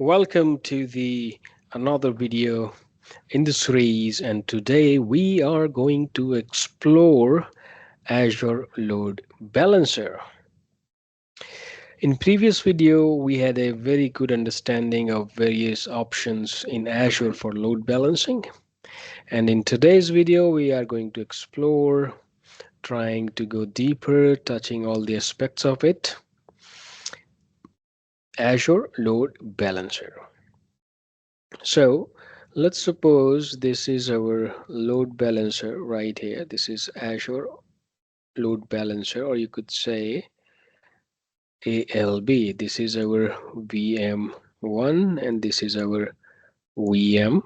Welcome to the another video in the series, and today we are going to explore Azure Load Balancer. In previous video we had a very good understanding of various options in Azure for load balancing, and in today's video we are going to explore, trying to go deeper, touching all the aspects of it, Azure Load Balancer. So let's suppose this is our load balancer right here. This is Azure Load Balancer, or you could say ALB. This is our VM1 and this is our VM2.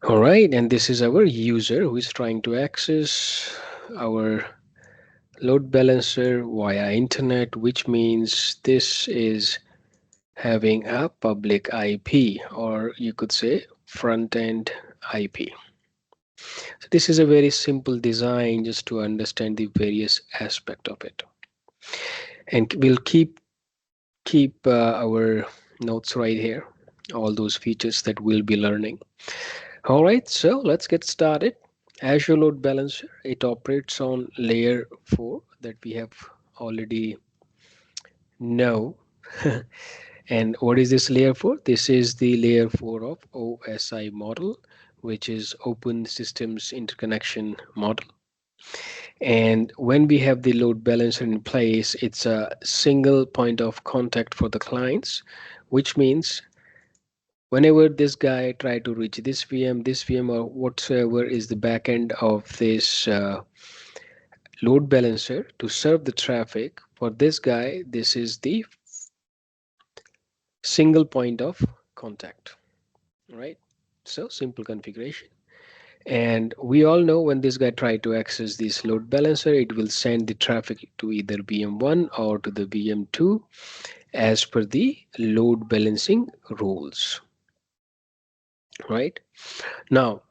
All right, and this is our user who is trying to access our load balancer via internet, which means this is having a public IP, or you could say front-end IP. So this is a very simple design just to understand the various aspect of it, and we'll keep our notes right here, all those features that we'll be learning. All right, so let's get started. Azure Load Balancer, it operates on layer 4 that we have already know. And what is this layer 4? This is the layer 4 of OSI model, which is Open Systems Interconnection model. And when we have the load balancer in place, it's a single point of contact for the clients, which means whenever this guy try to reach this VM, or whatsoever is the backend of this load balancer to serve the traffic, for this guy, this is the single point of contact, right? So simple configuration. And we all know when this guy try to access this load balancer, it will send the traffic to either VM1 or to the VM2 as per the load balancing rules, right? Now,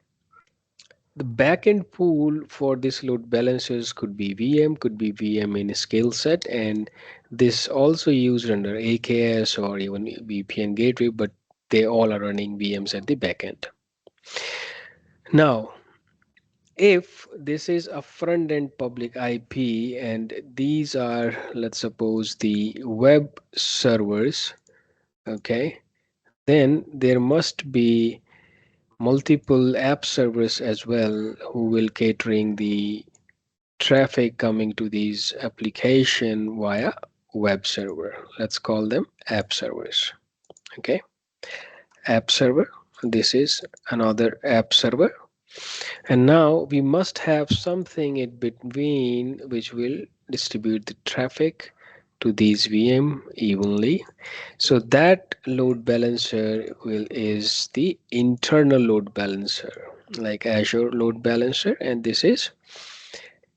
the backend pool for this load balancers could be VM, could be VM in a scale set, and this also used under AKS or even VPN gateway, but they all are running VMs at the backend. Now, if this is a front end public IP and these are, let's suppose, the web servers, okay, then there must be multiple app servers as well who will catering the traffic coming to these application via web server. Let's call them app servers. Okay, app server. This is another app server. And now we must have something in between which will distribute the traffic to these VM evenly. So that load balancer is the internal load balancer, like Azure Load Balancer, and this is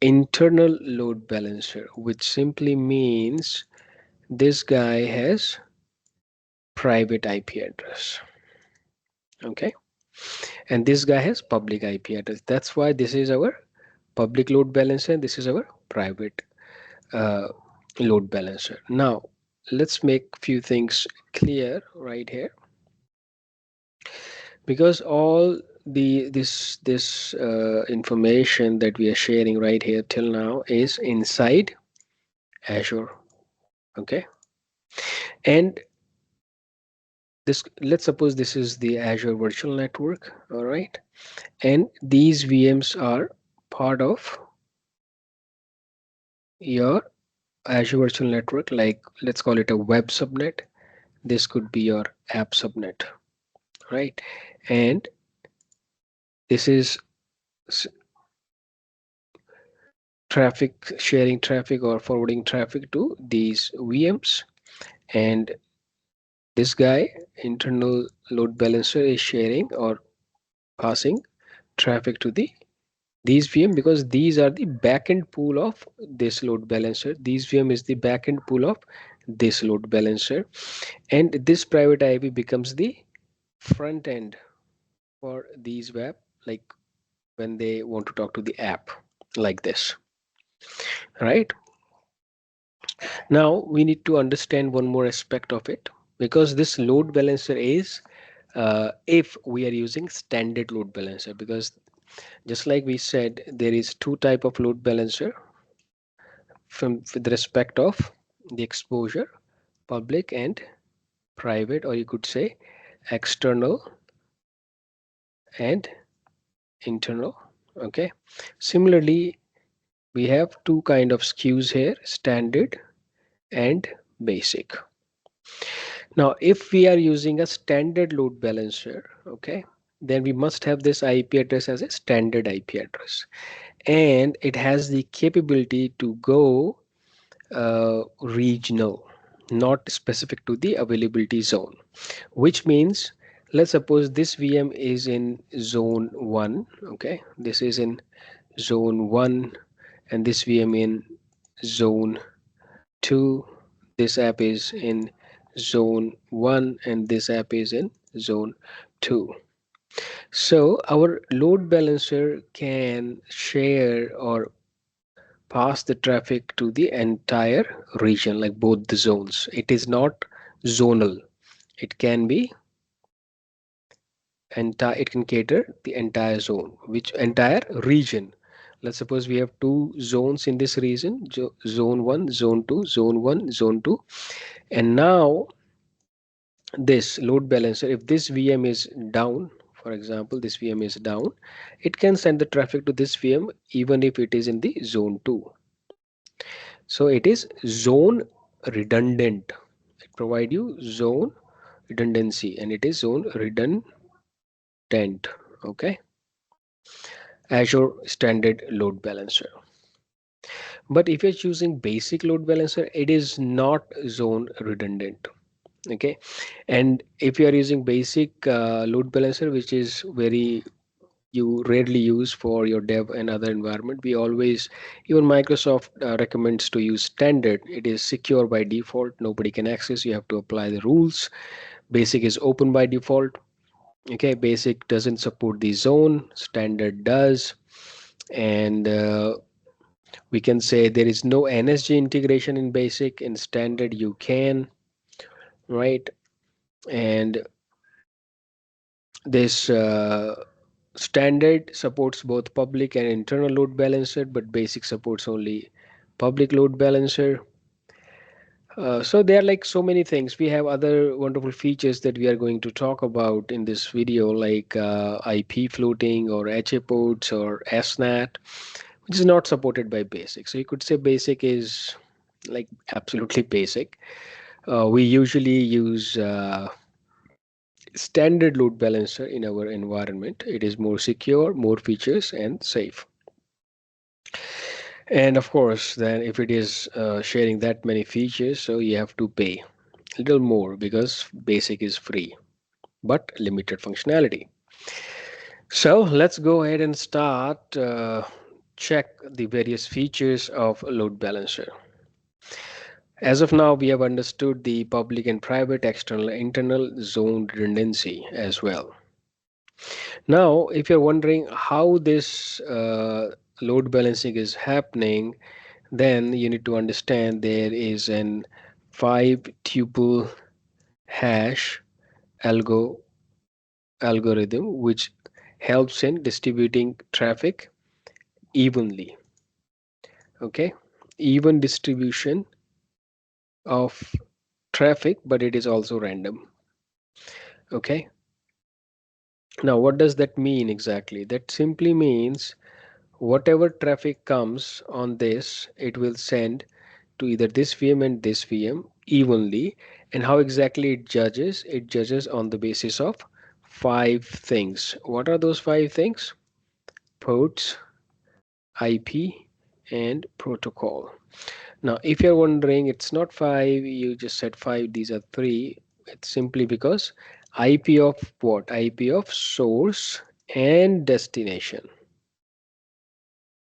internal load balancer, which simply means this guy has private IP address. Okay, and this guy has public IP address. That's why this is our public load balancer and this is our private uh, load balancer. Now let's make few things clear right here, because all this information that we are sharing right here till now is inside Azure. Okay, and this, let's suppose this is the Azure Virtual Network. All right, and these VMs are part of your Azure Virtual Network, like let's call it a web subnet. This could be your app subnet, right? And this is traffic, sharing traffic or forwarding traffic to these VMs. And this guy, internal load balancer, is sharing or passing traffic to these VM, because these are the backend pool of this load balancer. These VM is the backend pool of this load balancer, and this private IP becomes the front end for these web, like when they want to talk to the app like this, right? Now we need to understand one more aspect of it, because this load balancer is if we are using standard load balancer, because just like we said, there is two type of load balancer from with respect of the exposure, public and private, or you could say external and internal. Okay, similarly we have two kind of SKUs here, standard and basic. Now if we are using a standard load balancer, okay, then we must have this IP address as a standard IP address, and it has the capability to go regional, not specific to the availability zone, which means let's suppose this VM is in zone 1. Okay, this is in zone 1, and this VM in zone 2. This app is in zone 1 and this app is in zone 2. So our load balancer can share or pass the traffic to the entire region, like both the zones. It is not zonal. It can be entire, it can cater the entire zone, which entire region. Let's suppose we have two zones in this region, zone 1, zone 2, zone 1, zone 2. And now this load balancer, if this VM is down, for example, this VM is down, it can send the traffic to this VM even if it is in the zone 2. So it is zone redundant. It provide you zone redundancy, and it is zone redundant. Okay, Azure standard load balancer. But if you're choosing basic load balancer, it is not zone redundant. Okay, and if you are using basic load balancer, which is very you rarely use for your dev and other environment, we always, even Microsoft recommends to use standard. It is secure by default, nobody can access, you have to apply the rules. Basic is open by default. Okay, basic doesn't support the zone, standard does. And we can say there is no NSG integration in basic. In standard you can, right? And this standard supports both public and internal load balancer, but basic supports only public load balancer. So there are like so many things. We have other wonderful features that we are going to talk about in this video, like IP floating or HA ports or SNAT, which is not supported by basic. So you could say basic is like absolutely basic. We usually use standard load balancer in our environment. It is more secure, more features, and safe. And of course, then if it is sharing that many features, so you have to pay a little more because basic is free but limited functionality. So let's go ahead and start check the various features of load balancer. As of now, we have understood the public and private, external, internal zone redundancy as well. Now, if you're wondering how this load balancing is happening, then you need to understand there is an 5 tuple hash algo algorithm which helps in distributing traffic evenly. Okay, even distribution of traffic, but it is also random. Okay, now what does that mean exactly? That simply means whatever traffic comes on this, it will send to either this VM and this VM evenly. And how exactly it judges? It judges on the basis of 5 things. What are those 5 things? Ports, IP, and protocol. Now, if you're wondering, it's not 5, you just said 5, these are 3. It's simply because IP of what? IP of source and destination.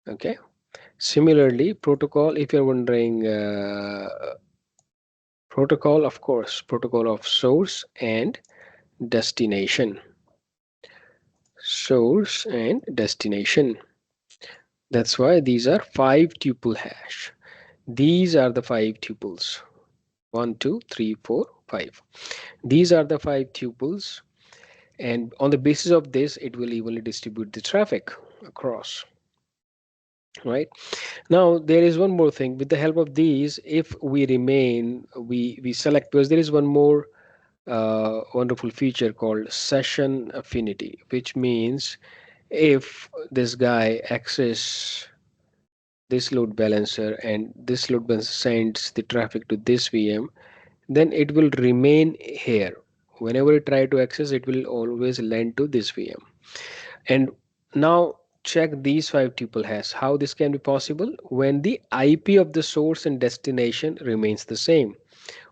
Okay. Similarly, protocol, if you're wondering, protocol, of course, protocol of source and destination. Source and destination. That's why these are 5 tuple hash. These are the 5 tuples. 1, 2, 3, 4, 5. These are the 5 tuples, and on the basis of this, it will evenly distribute the traffic across. Right now, there is one more thing. With the help of these, if we remain, we select, because there is one more wonderful feature called session affinity, which means if this guy access this load balancer and this load balancer sends the traffic to this VM, then it will remain here. Whenever you try to access, it will always land to this VM. And now check these 5 tuple hash. How this can be possible? When the IP of the source and destination remains the same.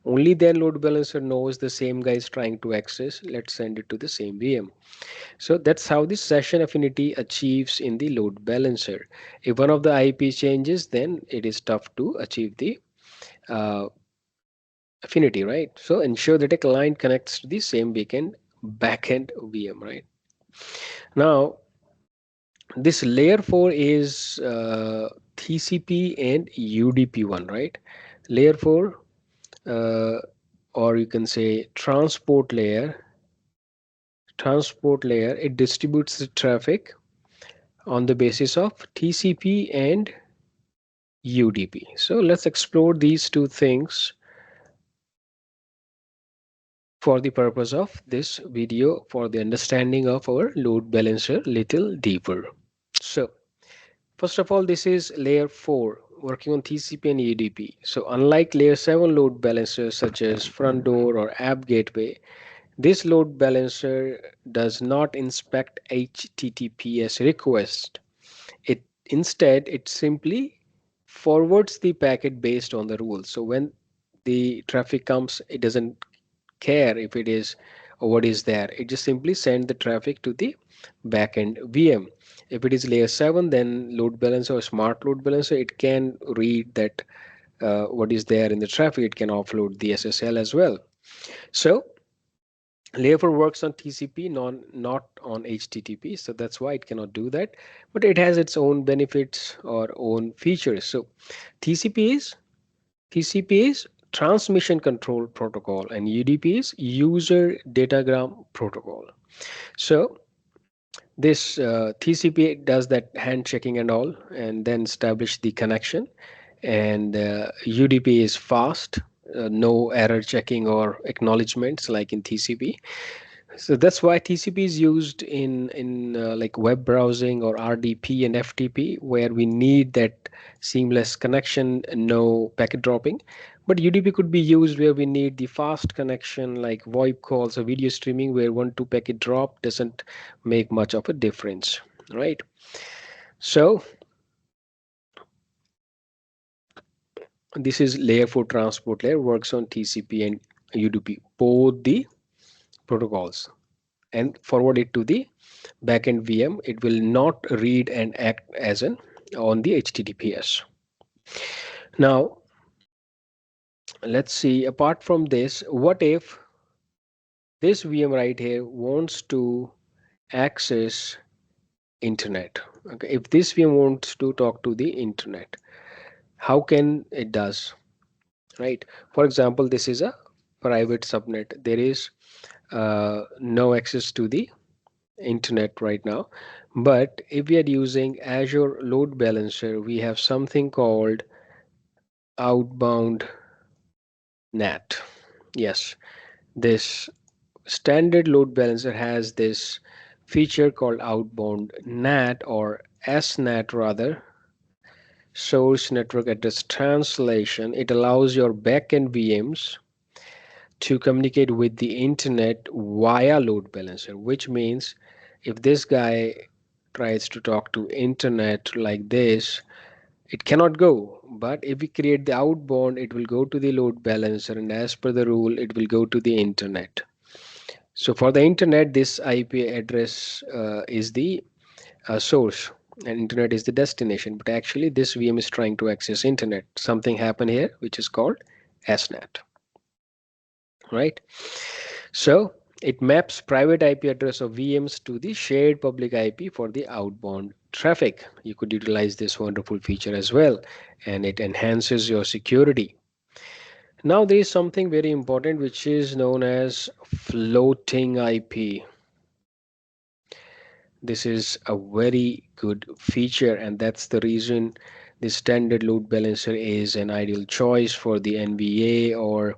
Only then load balancer knows the same guy is trying to access. Let's send it to the same VM. So that's how the session affinity achieves in the load balancer. If one of the IP changes, then it is tough to achieve the uh, affinity, right? So ensure that a client connects to the same backend VM, right? Now, this layer 4 is TCP and UDP one, right? Layer 4, uh, or you can say transport layer, it distributes the traffic on the basis of TCP and UDP. So let's explore these two things for the purpose of this video, for the understanding of our load balancer little deeper. So first of all, this is layer 4 working on TCP and UDP. So unlike layer 7 load balancers such as front door or app gateway, this load balancer does not inspect HTTPS request. It simply forwards the packet based on the rules. So when the traffic comes, it doesn't care if it is or what is there. It just simply send the traffic to the backend VM. If it is layer 7, then load balancer or smart load balancer, it can read that what is there in the traffic. It can offload the SSL as well. So layer 4 works on TCP, not on HTTP. So that's why it cannot do that. But it has its own benefits or own features. So TCP is TCP is transmission control protocol and UDP is user datagram protocol. So this TCP does that hand checking and all, and then establish the connection. And UDP is fast, no error checking or acknowledgements like in TCP. So that's why TCP is used in like web browsing or RDP and FTP, where we need that seamless connection, no packet dropping. But UDP could be used where we need the fast connection, like VoIP calls or video streaming, where 1-2 packet drop doesn't make much of a difference, right? So this is layer 4 transport layer, works on TCP and UDP, both the protocols, and forward it to the backend VM. It will not read and act as an on the HTTPS. Now, let's see, apart from this, what if this VM right here wants to access internet? Okay, if this VM wants to talk to the internet, how can it does, right? For example, this is a private subnet. There is no access to the internet right now. But if we are using Azure Load Balancer, we have something called Outbound NAT. Yes, this standard load balancer has this feature called Outbound NAT, or SNAT rather, Source Network Address Translation. It allows your backend VMs to communicate with the internet via load balancer, which means if this guy tries to talk to internet like this, it cannot go. But if we create the outbound, it will go to the load balancer, and as per the rule, it will go to the internet. So for the internet, this IP address is the source and internet is the destination. But actually this VM is trying to access internet. Something happened here which is called SNAT, right? So It maps private IP address of VMs to the shared public IP for the outbound traffic. You could utilize this wonderful feature as well, and it enhances your security. Now there is something very important which is known as floating IP. This is a very good feature, and that's the reason the standard load balancer is an ideal choice for the NVA or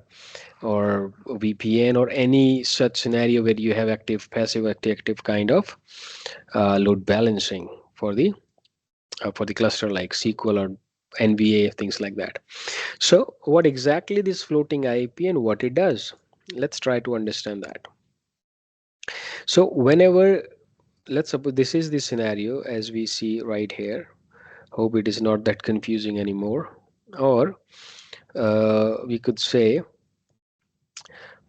VPN or any such scenario where you have active, passive, active kind of load balancing for the cluster like SQL or NVA, things like that. So, what exactly this floating IP and what it does? Let's try to understand that. So, whenever, let's suppose this is the scenario as we see right here. Hope it is not that confusing anymore. Or we could say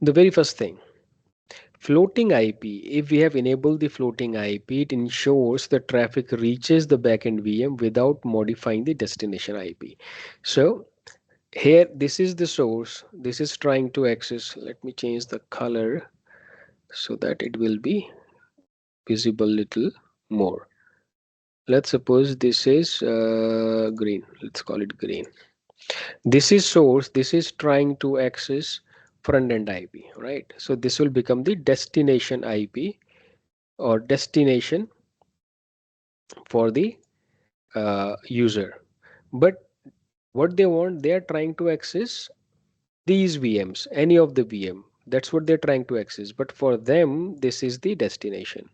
the very first thing, floating IP. If we have enabled the floating IP, it ensures the traffic reaches the backend VM without modifying the destination IP. So here, this is the source. This is trying to access. Let me change the color so that it will be visible little more. Let's suppose this is green. Let's call it green. This is source. This is trying to access front end IP, right? So this will become the destination IP or destination for the user. But what they want, they are trying to access these VMs, any of the VM. That's what they're trying to access. But for them, this is the destination.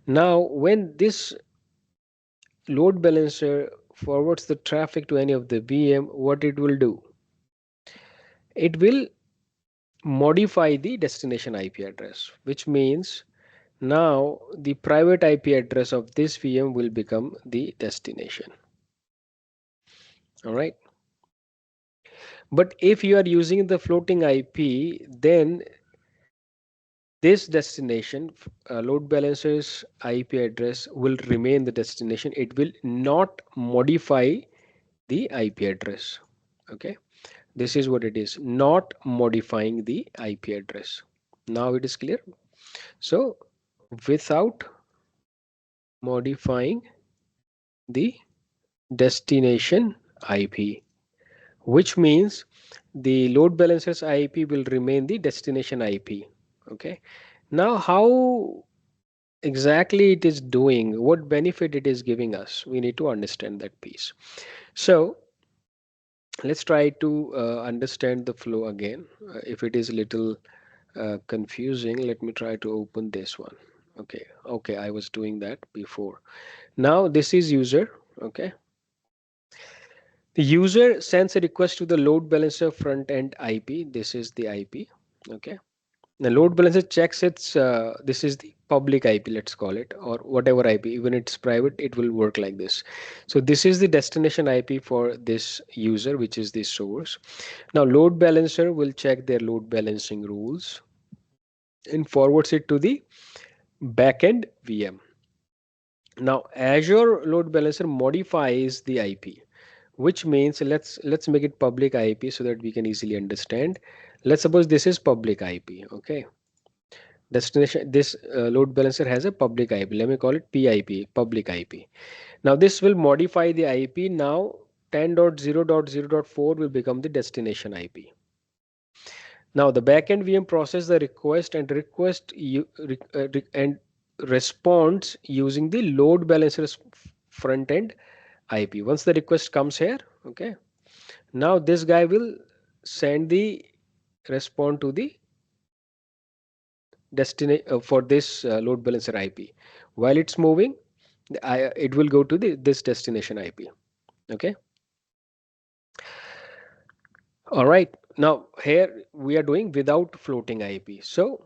Now, when this load balancer forwards the traffic to any of the VM, what it will do? It will modify the destination IP address, which means now the private IP address of this VM will become the destination. All right. But if you are using the floating IP, then this destination load balancer's IP address will remain the destination. It will not modify the IP address. Okay. This is what it is, not modifying the IP address. Now it is clear. So without modifying the destination IP, which means the load balancer's IP will remain the destination IP. Okay. Now how exactly it is doing, what benefit it is giving us, we need to understand that piece. So let's try to understand the flow again. If it is a little confusing, let me try to open this one. Okay, I was doing that before. Now this is user. Okay, the user sends a request to the load balancer front end IP. This is the IP. Okay, the load balancer checks its this is the public IP, let's call it, or whatever IP, even it's private, it will work like this. So this is the destination IP for this user, which is the source. Now load balancer will check their load balancing rules and forwards it to the backend VM. Now Azure load balancer modifies the IP, which means let's make it public IP so that we can easily understand. Let's suppose this is public IP. Okay, destination, this load balancer has a public IP. Let me call it PIP, public IP. Now this will modify the IP. Now 10.0.0.4 will become the destination IP. Now the backend VM process the request and and responds using the load balancer's front end IP. Once the request comes here, okay, now this guy will send the respond to the destination for this load balancer IP. While it's moving, it will go to this destination IP. Okay. All right. Now here we are doing without floating IP. So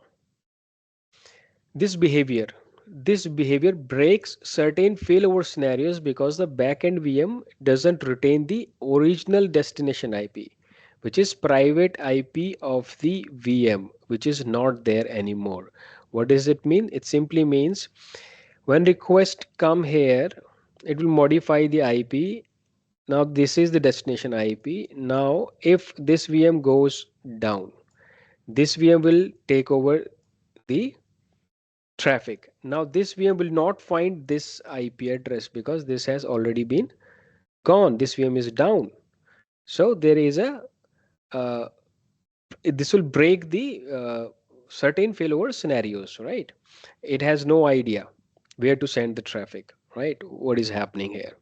this behavior this behavior breaks certain failover scenarios because the backend VM doesn't retain the original destination IP, which is private IP of the VM, which is not there anymore. What does it mean? It simply means when request come here, it will modify the IP. Now this is the destination IP. Now if this VM goes down, this VM will take over the traffic. Now this VM will not find this IP address because this has already been gone. This VM is down. So there is a uh, this will break the certain failover scenarios, right? It has no idea where to send the traffic, right? What is happening here?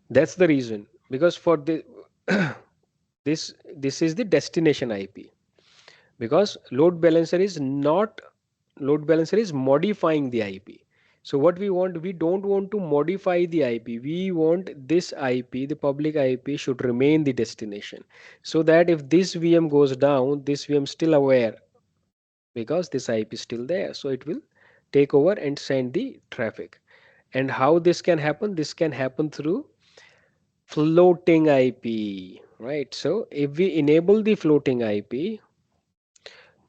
That's the reason, because for the this is the destination IP, because load balancer is modifying the IP. So what we want, we don't want to modify the IP. We want this IP, the public IP, should remain the destination, so that if this VM goes down, this VM still aware, because this IP is still there, so it will take over and send the traffic. And how this can happen? This can happen through floating IP, right? So if we enable the floating IP,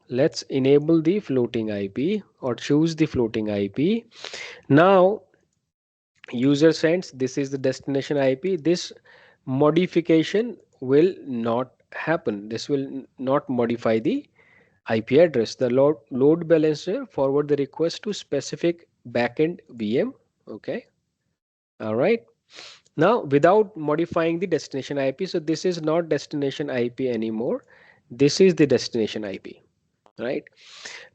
let's enable the floating IP or choose the floating IP. Now user sends, this is the destination IP. This modification will not happen. This will not modify the IP address. The load balancer forward the request to specific backend VM. Okay. All right. Now without modifying the destination IP. So this is not destination IP anymore. This is the destination IP, right?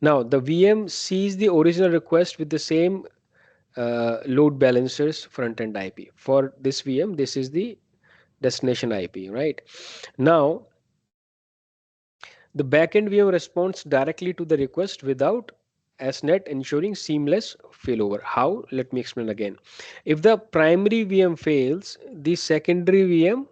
Now the VM sees the original request with the same load balancers front end IP. For this VM, this is the destination IP, right? Now the backend VM responds directly to the request without SNET, ensuring seamless failover. How? Let me explain again. If the primary VM fails, the secondary VM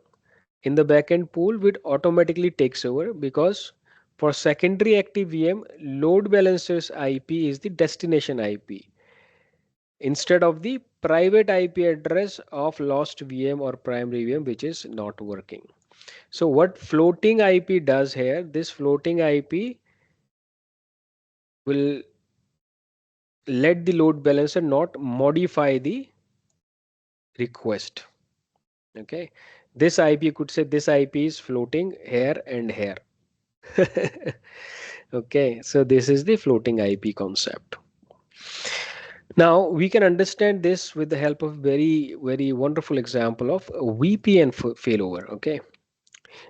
in the backend pool would automatically takes over, because for secondary active VM, load balancer's IP is the destination IP instead of the private IP address of lost VM or primary VM which is not working. So what floating IP does here, this floating IP will let the load balancer not modify the request. Okay, this IP, you could say this IP is floating here and here. Okay, so this is the floating IP concept. Now we can understand this with the help of very wonderful example of a VPN failover. Okay,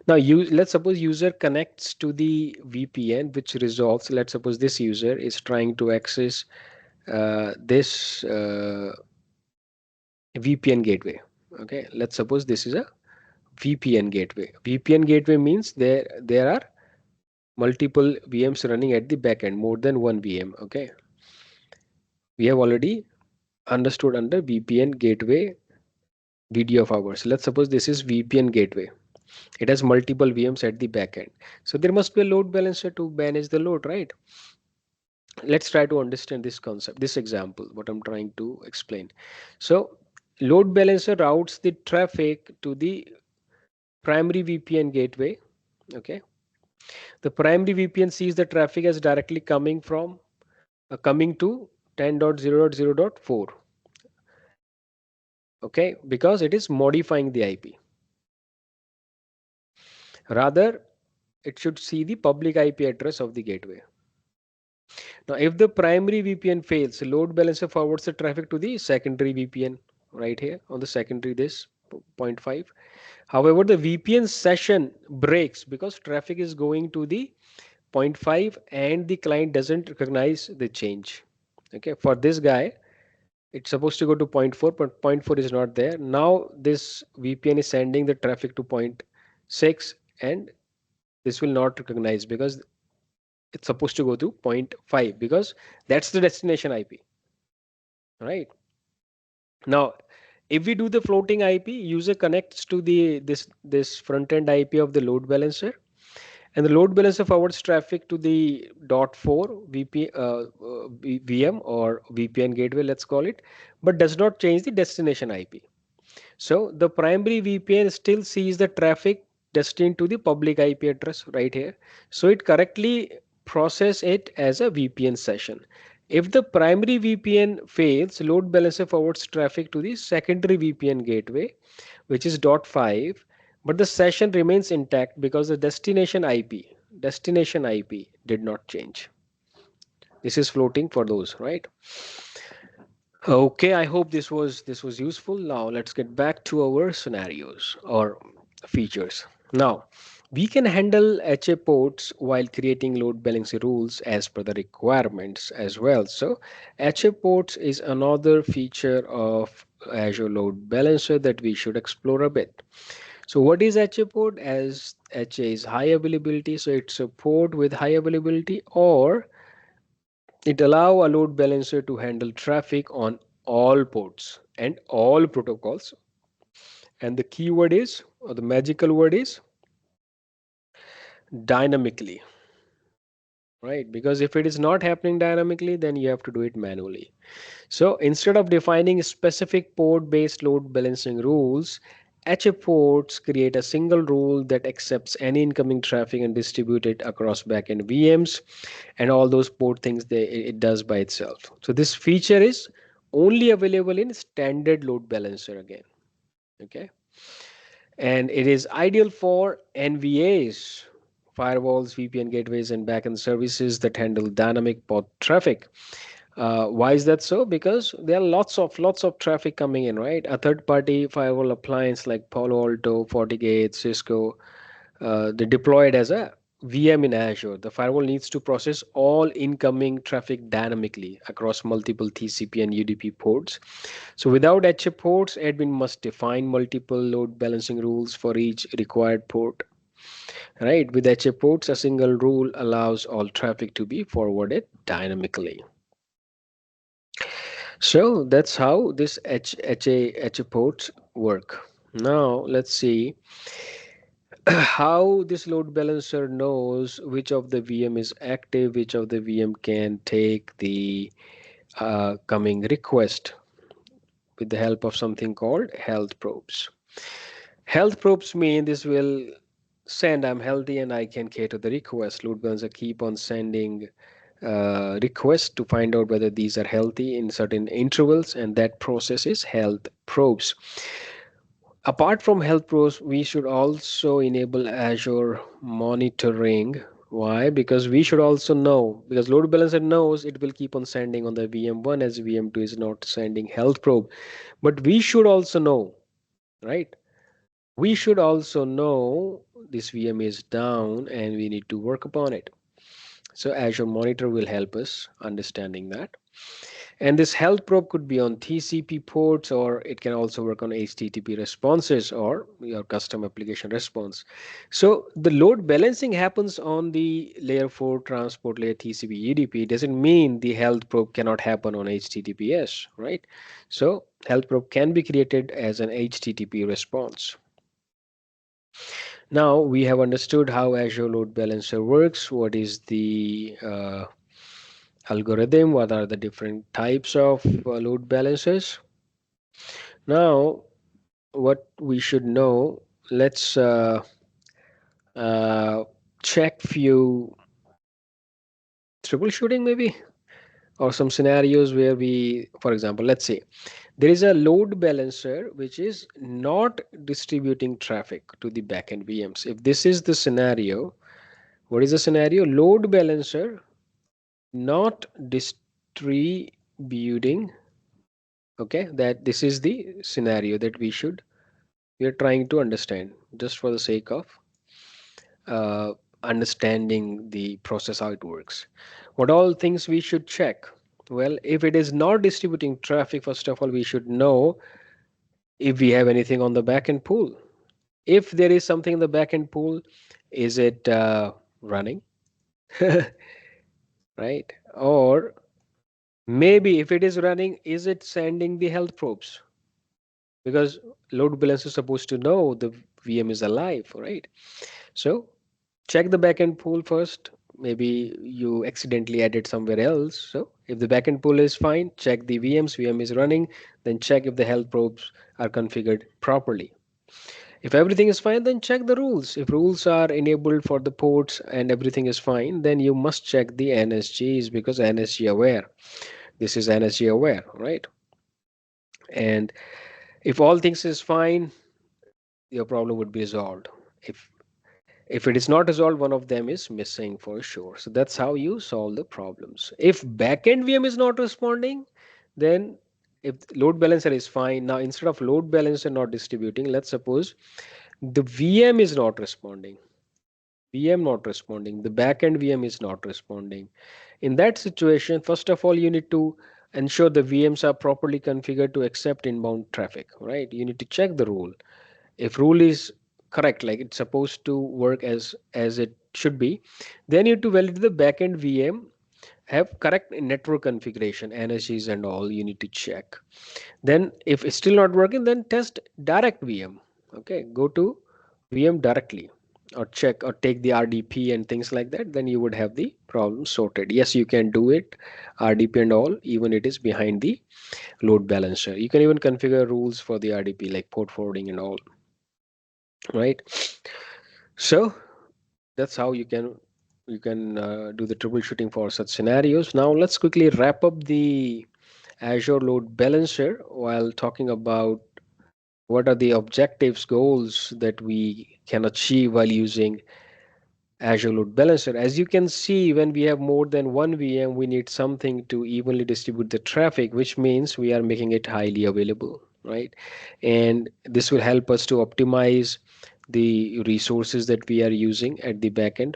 now let's suppose user connects to the VPN which resolves. Let's suppose this user is trying to access this VPN gateway. Okay, let's suppose this is a VPN gateway. VPN gateway means there are multiple VMs running at the backend, more than one VM. Okay, we have already understood under VPN gateway video of ours. Let's suppose this is VPN gateway. It has multiple VMs at the backend. So there must be a load balancer to manage the load, right? Let's try to understand this concept, this example, what I'm trying to explain. So load balancer routes the traffic to the primary VPN gateway. Okay. The primary VPN sees the traffic as directly coming to 10.0.0.4. Okay, because it is modifying the IP. Rather, it should see the public IP address of the gateway. Now, if the primary VPN fails, load balancer forwards the traffic to the secondary VPN right here on the secondary this 0.5. However, the VPN session breaks because traffic is going to the 0.5 and the client doesn't recognize the change. Okay, for this guy, it's supposed to go to 0.4, but 0.4 is not there. Now this VPN is sending the traffic to 0.6 and this will not recognize because it's supposed to go to 0.5 because that's the destination IP, right? Now, if we do the floating IP, user connects to this front end IP of the load balancer, and the load balancer forwards traffic to the .4 VM or VPN gateway, let's call it, but does not change the destination IP. So the primary VPN still sees the traffic destined to the public IP address right here. So it correctly process it as a VPN session. If the primary VPN fails, load balancer forwards traffic to the secondary VPN gateway, which is .5, but the session remains intact because the destination IP did not change. This is floating for those, right? Okay, I hope this was useful. Now let's get back to our scenarios or features. Now, we can handle HA ports while creating load balancing rules as per the requirements as well. So, HA ports is another feature of Azure Load Balancer that we should explore a bit. So, what is HA port? As HA is high availability, so it's a port with high availability, or it allow a load balancer to handle traffic on all ports and all protocols. And the keyword is, or the magical word is, dynamically, right? Because if it is not happening dynamically, then you have to do it manually. So instead of defining specific port-based load balancing rules, HA ports create a single rule that accepts any incoming traffic and distribute it across backend VMs, and all those port things it does by itself. So this feature is only available in standard load balancer again. Okay, and it is ideal for NVAs, firewalls, VPN gateways, and backend services that handle dynamic port traffic. Why is that so? Because there are lots of traffic coming in, right? A third party firewall appliance like Palo Alto, FortiGate, Cisco, they deployed as a VM in Azure. The firewall needs to process all incoming traffic dynamically across multiple TCP and UDP ports. So without HA ports, admin must define multiple load balancing rules for each required port. Right? With HA ports, a single rule allows all traffic to be forwarded dynamically. So that's how this HA ports work. Now let's see how this load balancer knows which of the VM is active, which of the VM can take the coming request with the help of something called health probes. Health probes mean this will send I'm healthy and I can cater the request. Load balancer keep on sending requests to find out whether these are healthy in certain intervals, and that process is health probes. Apart from health probes, we should also enable Azure monitoring. Why? Because we should also know, because load balancer knows it will keep on sending on the VM1 as VM2 is not sending health probe. But we should also know, right? We should also know this VM is down and we need to work upon it. So Azure Monitor will help us understanding that. And this health probe could be on TCP ports, or it can also work on HTTP responses or your custom application response. So the load balancing happens on the layer 4 transport layer TCP UDP. Doesn't mean the health probe cannot happen on HTTPS, right? So health probe can be created as an HTTP response. Now we have understood how Azure Load Balancer works. What is the algorithm? What are the different types of load balancers? Now, what we should know, let's uh, check few troubleshooting maybe, or some scenarios where we, for example, let's say there is a load balancer which is not distributing traffic to the backend VMs. If this is the scenario, what is the scenario? Load balancer not distributing. Okay, that this is the scenario that we are trying to understand just for the sake of uh, understanding the process how it works. What all things we should check? Well, if it is not distributing traffic, first of all we should know if we have anything on the backend pool. If there is something in the backend pool, is it running? Right? Or maybe if it is running, is it sending the health probes? Because load balancer is supposed to know the VM is alive, right? So check the backend pool first. Maybe you accidentally added somewhere else. So if the backend pool is fine, check the VMs, VM is running, then check if the health probes are configured properly. If everything is fine, then check the rules. If rules are enabled for the ports and everything is fine, then you must check the NSGs, because NSG aware. This is NSG aware, right? And if all things is fine, your problem would be resolved. If If it is not resolved, one of them is missing for sure. So that's how you solve the problems. If backend VM is not responding, then if load balancer is fine. Now instead of load balancer not distributing, let's suppose the VM is not responding. VM not responding. The backend VM is not responding. In that situation, first of all, you need to ensure the VMs are properly configured to accept inbound traffic, right? You need to check the rule. If rule is correct, like it's supposed to work as it should be, then you need to validate the backend VM have correct network configuration, NSGs and all you need to check. Then if it's still not working, then test direct VM. Okay, go to VM directly or check or take the RDP and things like that, then you would have the problem sorted. Yes, you can do it, RDP and all, even it is behind the load balancer. You can even configure rules for the RDP like port forwarding and all, right? So that's how you can do the troubleshooting for such scenarios. Now let's quickly wrap up the Azure Load Balancer while talking about what are the objectives, goals that we can achieve while using Azure Load Balancer. As you can see, when we have more than one VM, we need something to evenly distribute the traffic, which means we are making it highly available, right? And this will help us to optimize the resources that we are using at the backend,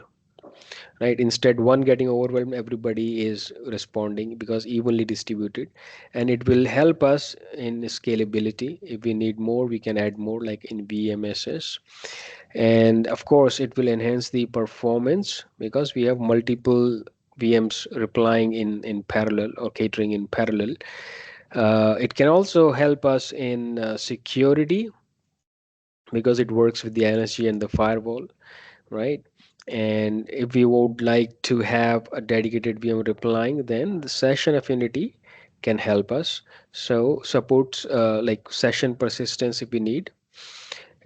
right? Instead one getting overwhelmed, everybody is responding because evenly distributed, and it will help us in scalability. If we need more, we can add more like in VMSS. And of course it will enhance the performance because we have multiple VMs replying in parallel or catering in parallel. It can also help us in security because it works with the NSG and the firewall, right? And if we would like to have a dedicated VM replying, then the session affinity can help us. So supports like session persistence if we need.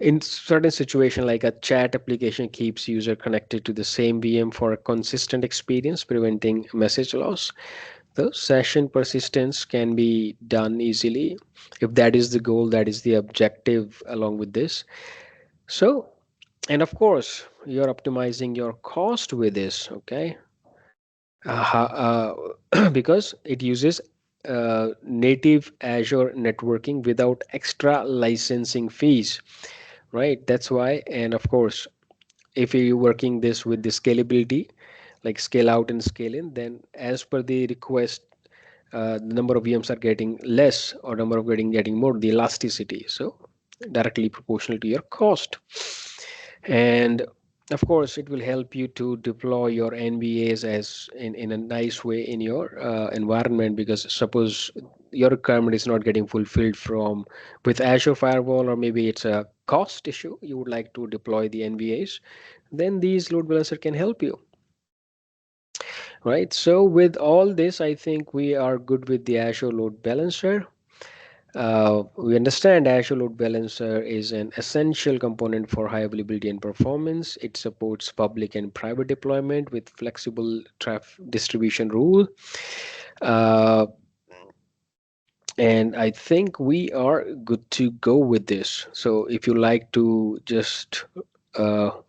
In certain situation, like a chat application keeps user connected to the same VM for a consistent experience, preventing message loss. The session persistence can be done easily if that is the goal, that is the objective along with this. So, and of course you're optimizing your cost with this, okay? Because it uses native Azure networking without extra licensing fees, right? That's why. And of course, if you're working this with the scalability, like scale out and scale in, then as per the request, the number of VMs are getting less or number of getting more, the elasticity. So directly proportional to your cost. And of course it will help you to deploy your NVAs as in a nice way in your environment, because suppose your requirement is not getting fulfilled from with Azure firewall, or maybe it's a cost issue, you would like to deploy the NVAs, then these load balancer can help you, right? So with all this, I think we are good with the Azure Load Balancer. We understand Azure Load Balancer is an essential component for high availability and performance. It supports public and private deployment with flexible traffic distribution rule. Uh, and I think we are good to go with this. So if you like to just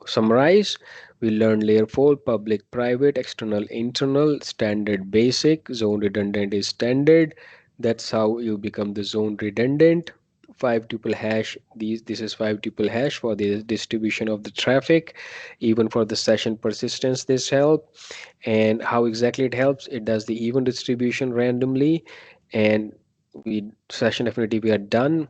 summarize, we learned layer 4, public, private, external, internal, standard, basic, zone redundant is standard. That's how you become the zone redundant. 5 tuple hash, this is 5 tuple hash for the distribution of the traffic. Even for the session persistence, this help. And how exactly it helps? It does the even distribution randomly, and we session affinity we are done.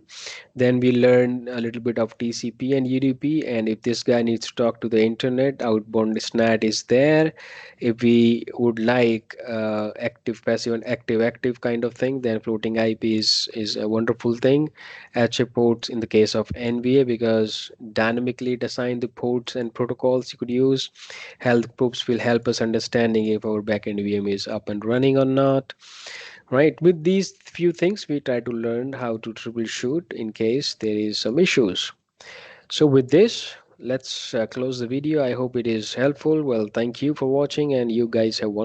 Then we learn a little bit of TCP and UDP, and if this guy needs to talk to the internet, outbound NAT is there. If we would like active passive and active kind of thing, then floating IP is a wonderful thing. HA ports in the case of NVA, because dynamically design the ports and protocols you could use. Health proofs will help us understanding if our backend VM is up and running or not. Right, with these few things, we try to learn how to troubleshoot in case there is some issues. So with this, let's close the video. I hope it is helpful. Well, thank you for watching, and you guys have wonderful